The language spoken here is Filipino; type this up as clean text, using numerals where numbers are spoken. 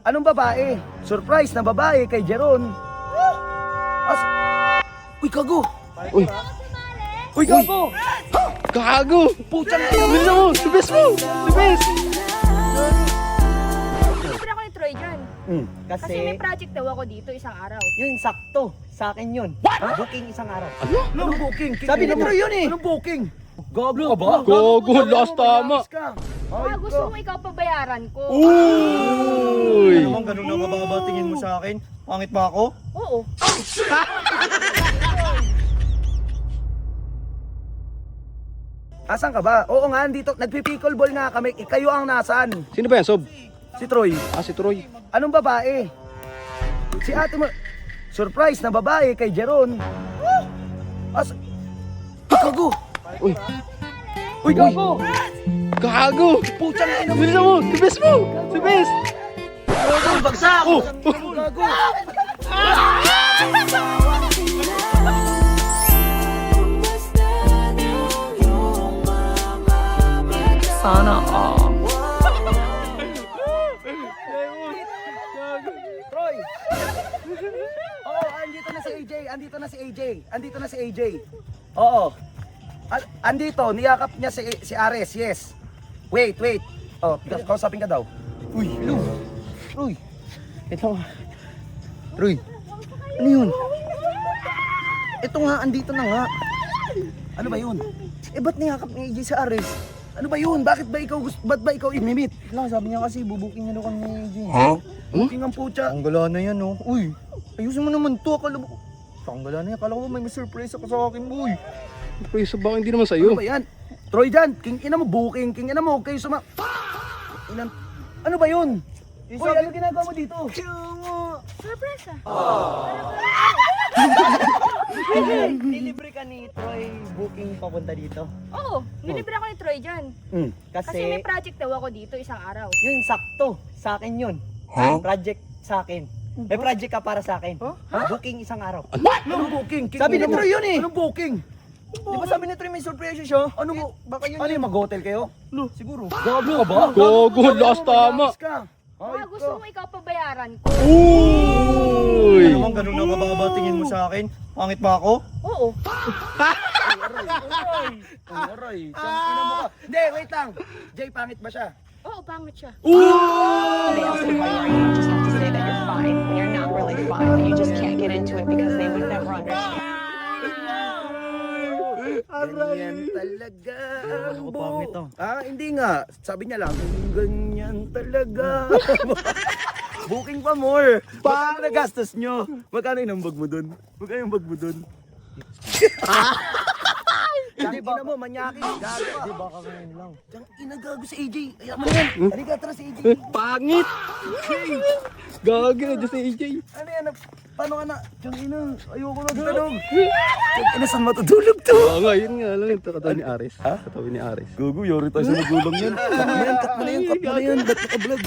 Anong babae? Surprise na babae kay Jeron. Uy, gago! Uy, Uy, gago! gago! Putang Bilis mo! The best mo! The best! Libre ako ni Troy dyan. Kasi may project daw ako dito isang araw. Yun, sakto. Sa akin yun. Booking isang araw. Anong booking? Sabi ni Troy yun eh. Anong booking? Gago ka ba? Gago, last tama. Baka gusto mo ikaw pabayaran ko. Uy! Ano naman ganun na mababa tingin mo sa akin? Pangit ba ako? Oo. Asan ka ba? Oo nga, dito. Nagpipickleball nga kami. Kayo ang nasan? Sino ba yan, Sob? Si Troy. Ah, si Troy. Anong babae? Si ate mo. Surprise na babae kay Jeron. Gago! Uy! Uy, gago! Gago! Putang ina mo! Bilis mo! The best mo! The best! Gago! Bagsak! Oh! Gago! Sana all. Troy! Oo, andito na si AJ. Andito na si AJ. Andito na si AJ. Oo. Andito, niyakap niya si Ares, yes. Wait. Oh, kausapin ka daw. Uy, hello. Troy. Ito nga. Troy. Ano yun? Ito nga, andito na nga. Ano ba yun? Eh, ba't niyakap ni AJ sa Ares? Ano ba yun? Ba't ba ikaw imimit? Lang, sabi niya kasi, bubuking niya daw kami ni AJ. Booking ang putya. Ang gala na yan, oh. Uy, ayusin mo naman to. Akala mo, ang gala na yan. Akala ko may surprise ako sa akin, boy. Troy, so baka hindi naman Ano sa'yo. ba yan? Troy dyan, king ina mo, booking, king ina mo, kayo suma... Inan... Ano ba yun? Uy, ano ginagawa mo dito? Surprise ah. Nilibre ka ni Troy booking papunta dito. Oo, nilibre ako ni Troy dyan. Kasi may Kasi, project daw ako dito isang araw. yun, sakto. Sa akin yun. Project sa akin. May project ka para sa akin. Booking isang araw. Anong booking? King Sabi ina ni mo. Troy yun eh. Anong booking? Di ba sabi ni Troy may surprise siya? Ano mo? Baka yun Ano yung mag-hotel kayo? Siguro. Gago ka ba? Gago, last tama. Baka gusto mo ikaw pabayaran ko. Uy! Ano naman ganun na mababa tingin mo sa akin? Pangit ba ako? Oo. Aray, ina mo ka. Hindi, wait lang. Jay, pangit ba siya? Oo, pangit siya. They ask you how you are, you just have to say that you're fine when you're not really fine. You just can't get into it because they would never understand. Ganyan talaga ang Ano ko pangit to? Hindi nga. Sabi niya lang, ganyan talaga. Booking pa more. Magkano na gastos nyo? Magkano yung bag mo dun? Magkano yung bag mo dun? Hindi ba mo, manyaki. Gago ka. Di baka ngayon lang. Diyang inagago si AJ. Ayaw mo na yan. Halika, tara si AJ. Pangit! Gago na dyan si AJ. Ano yan? Paano ka na? Diyang ina, ayoko na tulog. Diyang ina, saan matutulog to? Oo nga, yun nga lang yung katabi ni Ares. Katabi ni Ares. Gago, yori tayo sa magulang yan. Cut mo na yan, cut mo na yan, cut mo na yan. Ba't naka-vlog?